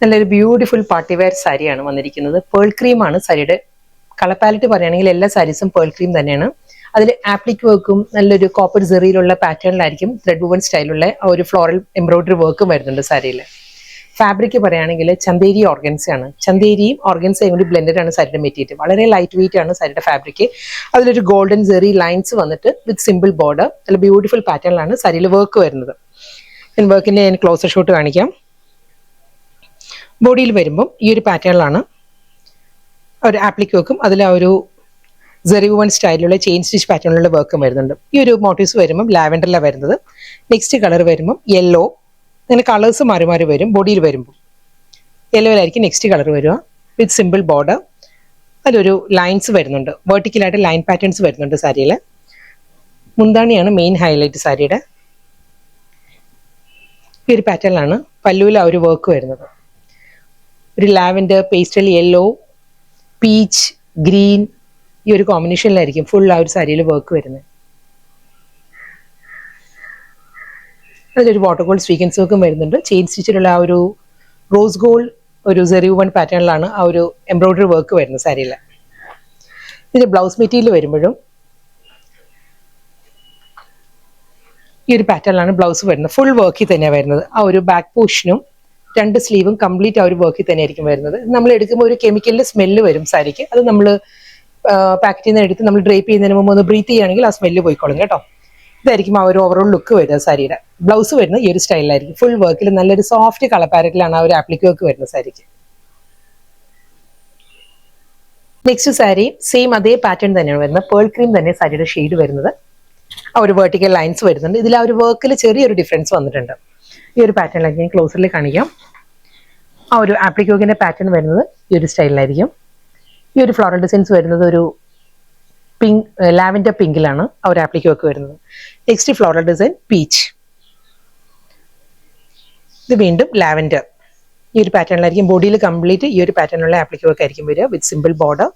നല്ലൊരു beautiful party wear സാരിയാണ് വന്നിരിക്കുന്നത്. പേൾ ക്രീം ആണ് സാരിയുടെ കളർ പാലറ്റ്. പറയുകയാണെങ്കിൽ എല്ലാ സാരീസും പേൾ ക്രീം തന്നെയാണ്. അതിൽ ആപ്ലിക് വർക്കും നല്ലൊരു കോപ്പർ സെറിയിലുള്ള പാറ്റേണിലായിരിക്കും ത്രെഡ് വുവൺ സ്റ്റൈലുള്ള ഒരു ഫ്ലോറൽ എംബ്രോയിഡറി വർക്കും വരുന്നുണ്ട് സാരിയിൽ. ഫാബ്രിക് പറയുകയാണെങ്കിൽ ചന്തേരി ഓർഗൻസയാണ്. ചന്തേരിയും ഓർഗൻസയും കൂടി ബ്ലെൻഡഡ് ആണ് സാരിയുടെ മെറ്റീരിയൽ. വളരെ ലൈറ്റ് വെയിറ്റ് ആണ് സാരിയുടെ ഫാബ്രിക്. അതിലൊരു ഗോൾഡൻ സെറി ലൈൻസ് വന്നിട്ട് വിത്ത് സിമ്പിൾ ബോർഡർ നല്ല ബ്യൂട്ടിഫുൾ പാറ്റേണിലാണ് സാരിയിൽ വർക്ക് വരുന്നത്. വർക്കിന്റെ ഞാൻ ക്ലോസർ ഷോട്ട് കാണിക്കാം. ബോഡിയിൽ വരുമ്പം ഈ ഒരു പാറ്റേണിലാണ് ഒരു ആപ്ലിക് വർക്കും അതിൽ ആ ഒരു സെറി വുവൺ സ്റ്റൈലിലുള്ള ചെയിൻ സ്റ്റിച്ച് പാറ്റേണിലുള്ള വർക്കും വരുന്നുണ്ട്. ഈ ഒരു മോട്ടീവ്സ് വരുമ്പം ലാവൻഡറിലാണ് വരുന്നത്. നെക്സ്റ്റ് കളർ വരുമ്പം യെല്ലോ. അങ്ങനെ കളേഴ്സ് മാറി മാറി വരും. ബോഡിയിൽ വരുമ്പോൾ യെല്ലോയിലായിരിക്കും നെക്സ്റ്റ് കളർ വരിക വിത്ത് സിമ്പിൾ ബോർഡർ. അതിലൊരു ലൈൻസ് വരുന്നുണ്ട്, വെർട്ടിക്കലായിട്ട് ലൈൻ പാറ്റേൺസ് വരുന്നുണ്ട് സാരിയിൽ. മുന്താണിയാണ് മെയിൻ ഹൈലൈറ്റ് സാരിയുടെ. ഈ ഒരു പാറ്റേണിലാണ് പല്ലുവിൽ ആ ഒരു വർക്ക് വരുന്നത്. ഒരു lavender, pastel yellow, peach, green ഈ ഒരു കോമ്പിനേഷനിലായിരിക്കും ഫുൾ ആ ഒരു സാരിയിൽ വർക്ക് വരുന്നത്. അതിലൊരു വാട്ടർ ഗോൾഡ് സ്വീക്കൻസ് വർക്കും വരുന്നുണ്ട്. ചെയിൻ സ്റ്റിച്ചിലുള്ള ആ ഒരു റോസ് ഗോൾഡ് ഒരു സെറി വുവൺ പാറ്റേണിലാണ് ആ ഒരു എംബ്രോയിഡറി വർക്ക് വരുന്നത് സാരിയിൽ. ഇതിന്റെ ബ്ലൗസ് മെറ്റീരിയൽ വരുമ്പോഴും ഈ ഒരു പാറ്റേണിലാണ് ബ്ലൗസ് വരുന്നത്. ഫുൾ വർക്കിൽ തന്നെയാണ് വരുന്നത്. ആ ഒരു ബാക്ക് പോർഷനും രണ്ട് സ്ലീവും കംപ്ലീറ്റ് ആ ഒരു വർക്കിൽ തന്നെ ആയിരിക്കും വരുന്നത്. നമ്മൾ എടുക്കുമ്പോൾ ഒരു കെമിക്കലിന്റെ സ്മെല്ല് വരും സാരിക്ക്. അത് നമ്മൾ പാക്കറ്റിൽ നിന്ന് എടുത്ത് നമ്മൾ ഡ്രേപ്പ് ചെയ്യുന്നതിന് മുമ്പ് ഒന്ന് ബ്രീത്ത് ചെയ്യുകയാണെങ്കിൽ ആ സ്മെല്ല് പോയിക്കോളും കേട്ടോ. ഇതായിരിക്കും ആ ഒരു ഓവറോൾ ലുക്ക് വരുന്നത് സാരിയുടെ. ബ്ലൗസ് വരുന്നത് ഈ ഒരു സ്റ്റൈലിലായിരിക്കും. ഫുൾ വർക്കിൽ നല്ലൊരു സോഫ്റ്റ് കളർ പാരറ്റിലാണ് ആ ഒരു ആപ്ലിക് വർക്ക് വരുന്നത് സാരിക്ക്. നെക്സ്റ്റ് സാരി സെയിം അതേ പാറ്റേൺ തന്നെയാണ് വരുന്നത്. പേൾ ക്രീം തന്നെ സാരിയുടെ ഷെയ്ഡ് വരുന്നത്. ആ ഒരു വെർട്ടിക്കൽ ലൈൻസ് വരുന്നുണ്ട്. ഇതിൽ ആ ഒരു വർക്കിൽ ചെറിയൊരു ഡിഫറൻസ് വന്നിട്ടുണ്ട്. ഈ ഒരു പാറ്റേണിലായിരിക്കും ഞാൻ ക്ലോസറിൽ കാണിക്കാം. ആ ഒരു ആപ്ലിക് വർക്കിന്റെ പാറ്റേൺ വരുന്നത് ഈ ഒരു സ്റ്റൈലിലായിരിക്കും. ഈ ഒരു ഫ്ലോറൽ ഡിസൈൻസ് വരുന്നത് ഒരു പിങ്ക്, ലാവൻഡർ പിങ്കിലാണ് ആ ഒരു ആപ്ലിക് വർക്ക് വരുന്നത്. Next floral design peach. ഇത് വീണ്ടും ലാവൻഡർ. ഈ ഒരു പാറ്റേണിലായിരിക്കും. ബോഡിയിൽ കംപ്ലീറ്റ് ഈ ഒരു പാറ്റേണിലുള്ള ആപ്ലിക് വർക്ക് ആയിരിക്കും വരിക വിത്ത് സിമ്പിൾ ബോർഡർ.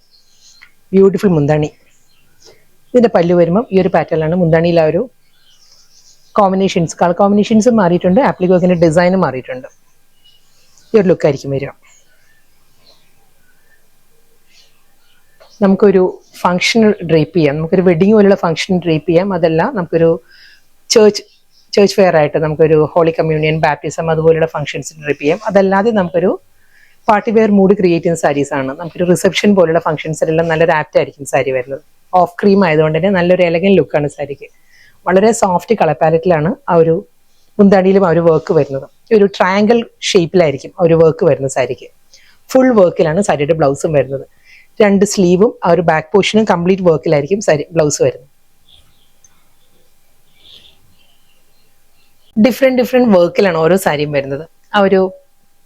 ബ്യൂട്ടിഫുൾ മുന്താണി. ഇതിന്റെ പല്ല് വരുമ്പം ഈ ഒരു പാറ്റേണിലാണ്. മുന്താണിയിൽ ആ ഒരു കോമ്പിനേഷൻസ്, കളർ കോമ്പിനേഷൻസ് മാറിയിട്ടുണ്ട്. ആപ്ലിക് വർക്കിന്റെ ഡിസൈനും മാറിയിട്ടുണ്ട്. ഈ ഒരു ലുക്കായിരിക്കും വരിക. നമുക്കൊരു ഫംഗ്ഷൻ ഡ്രേപ്പ് ചെയ്യാം. നമുക്കൊരു വെഡിങ് പോലുള്ള ഫംഗ്ഷൻ ഡ്രേപ്പ് ചെയ്യാം. അതല്ല നമുക്കൊരു ചേർച്ച് ഫെയർ ആയിട്ട് നമുക്കൊരു ഹോളി കമ്മ്യൂണിയൻ, ബാപ്റ്റിസം അതുപോലുള്ള ഫംഗ്ഷൻസ് ഡ്രേപ്പ് ചെയ്യാം. അതല്ലാതെ നമുക്കൊരു പാർട്ടി വെയർ മൂഡ് ക്രിയേറ്റ് ചെയ്യുന്ന സാരീസ് ആണ്. നമുക്കൊരു റിസപ്ഷൻ പോലുള്ള ഫംഗ്ഷൻസിലെല്ലാം നല്ലൊരു ആപ്റ്റ് ആയിരിക്കും സാരി വരുന്നത്. ഓഫ് ക്രീം ആയതുകൊണ്ട് തന്നെ നല്ലൊരു എലഗൻ ലുക്കാണ് സാരിക്ക്. വളരെ സോഫ്റ്റ് കളർ പാലറ്റിലാണ് ആ ഒരു മുന്താണിയിലും ആ ഒരു വർക്ക് വരുന്നത്. ഒരു ട്രയാങ്കിൾ ഷേപ്പിലായിരിക്കും ആ ഒരു വർക്ക് വരുന്നത് സാരിക്ക്. ഫുൾ വർക്കിലാണ് സാരിയുടെ ബ്ലൗസും വരുന്നത്. രണ്ട് സ്ലീവും ആ ഒരു ബാക്ക് പോർഷനും കംപ്ലീറ്റ് വർക്കിലായിരിക്കും സാരി ബ്ലൗസ് വരുന്നത്. ഡിഫറെന്റ് വർക്കിലാണ് ഓരോ സാരിയും വരുന്നത്. ആ ഒരു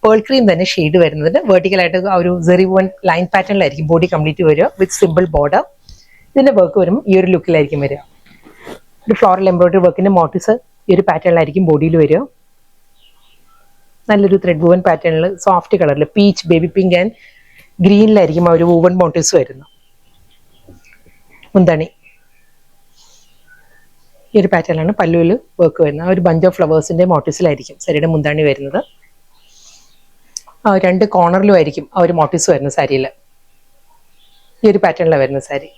പേൾ ക്രീം തന്നെ ഷെയ്ഡ് വരുന്നത് വെർട്ടിക്കലായിട്ട് ആ ഒരു സെറി വുവൺ ലൈൻ പാറ്റേണിലായിരിക്കും ബോഡി കംപ്ലീറ്റ് വരിക വിത്ത് സിമ്പിൾ ബോർഡർ. ഇതിന്റെ വർക്ക് വരുമ്പോൾ ഈ ഒരു ലുക്കിലായിരിക്കും വരിക. ഒരു ഫ്ലോറൽ എംബ്രോയിഡറി വർക്കിന്റെ മോട്ടീവ്സ് ഈ ഒരു പാറ്റേണിലായിരിക്കും ബോഡിയിൽ വരിക. നല്ലൊരു ത്രെഡ് വുവൺ പാറ്റേണിൽ സോഫ്റ്റ് കളറിൽ പീച്ച്, ബേബി പിങ്ക് ആൻഡ് ഗ്രീനിലായിരിക്കും ആ ഒരു വുവൺ മോട്ടീവ്സ് വരുന്നത്. മുന്താണി ഈ ഒരു പാറ്റേണിലാണ് പല്ലുവിൽ വർക്ക് വരുന്നത്. ആ ഒരു ബഞ്ച് ഓഫ് ഫ്ലവേഴ്സിന്റെ മോട്ടീവ്സിലായിരിക്കും സാരിയുടെ മുന്താണി വരുന്നത്. ആ രണ്ട് കോർണറിലും ആയിരിക്കും ആ ഒരു മോട്ടീവ്സ് വരുന്നത് സാരിയിൽ. ഈ ഒരു പാറ്റേണിലാണ് വരുന്നത് സാരി.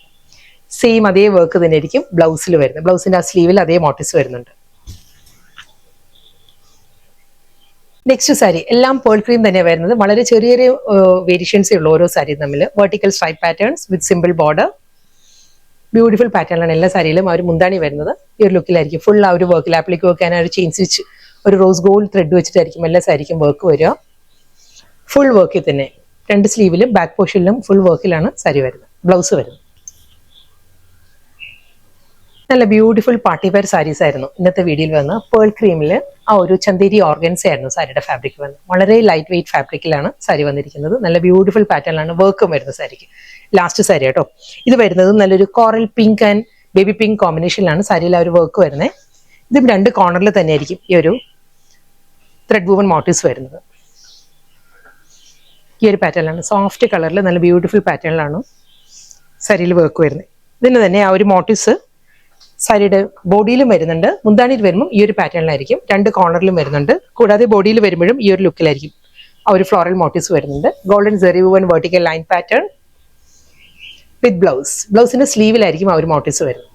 സെയിം അതേ വർക്ക് തന്നെ ആയിരിക്കും ബ്ലൗസിൽ വരുന്നത്. ബ്ലൗസിന്റെ ആ സ്ലീവിൽ അതേ മോട്ടീവ്സ് വരുന്നുണ്ട്. നെക്സ്റ്റ് സാരി എല്ലാം പേൾ ക്രീം തന്നെ വരുന്നത്. വളരെ ചെറിയ ചെറിയ വേരിയേഷൻസേ ഉള്ളൂ ഓരോ സാരി തമ്മിൽ. Vertical stripe patterns with simple border. Beautiful പാറ്റേണിലാണ് എല്ലാ സാരിയിലും ആ ഒരു മുന്താണി വരുന്നത്. ഈ ഒരു ലുക്കിലായിരിക്കും ഫുൾ ആ ഒരു വർക്കിൽ ആപ്ലിക് വർക്ക് ആൻഡ് ആ ഒരു ചെയിൻ സ്റ്റിച്ച് ഒരു റോസ് ഗോൾഡ് ത്രെഡ് വെച്ചിട്ടായിരിക്കും എല്ലാ സാരിക്കും വർക്ക് വരിക. ഫുൾ വർക്കിൽ തന്നെ രണ്ട് സ്ലീവിലും ബാക്ക് പോർഷനിലും ഫുൾ വർക്കിലാണ് സാരി വരുന്നത്, ബ്ലൗസ് വരുന്നത്. നല്ല ബ്യൂട്ടിഫുൾ പാർട്ടി വെയർ സാരീസ് ആയിരുന്നു ഇന്നത്തെ വീഡിയോയിൽ വന്ന. പേൾ ക്രീമിൽ ആ ഒരു ചന്തേരി ഓർഗൻസ ആയിരുന്നു സാരിയുടെ ഫാബ്രിക് വന്നത്. വളരെ ലൈറ്റ് വെയിറ്റ് ഫാബ്രിക്കിലാണ് സാരി വന്നിരിക്കുന്നത്. നല്ല ബ്യൂട്ടിഫുൾ പാറ്റേണിലാണ് വർക്കും വരുന്നത് സാരിക്ക്. ലാസ്റ്റ് സാരി കേട്ടോ. ഇത് വരുന്നത് നല്ലൊരു coral pink and baby pink കോമ്പിനേഷനിലാണ് സാരിയിൽ ആ ഒരു വർക്ക് വരുന്നത്. ഇതും രണ്ട് കോർണറിൽ തന്നെ ആയിരിക്കും ഈ ഒരു ത്രെഡ് വുവൺ മോട്ടീവ്സ് വരുന്നത്. ഈ ഒരു പാറ്റേണിലാണ് സോഫ്റ്റ് കളറിൽ നല്ല ബ്യൂട്ടിഫുൾ പാറ്റേണിലാണ് സാരിയിൽ വർക്ക് വരുന്നത്. ഇതിന് തന്നെ ആ ഒരു മോട്ടീവ്സ് സാരിയുടെ ബോഡിയിലും വരുന്നുണ്ട്. മുന്താണിയിൽ വരുമ്പോൾ ഈ ഒരു പാറ്റേണിലായിരിക്കും. രണ്ട് കോർണറിലും വരുന്നുണ്ട്. കൂടാതെ ബോഡിയിൽ വരുമ്പോഴും ഈ ഒരു ലുക്കിലായിരിക്കും ആ ഒരു ഫ്ലോറൽ മോട്ടീവ്സ് വരുന്നുണ്ട്. Golden zari woven vertical line pattern with ബ്ലൗസിന്റെ സ്ലീവിലായിരിക്കും ആ ഒരു മോട്ടീവ്സ് വരുന്നത്.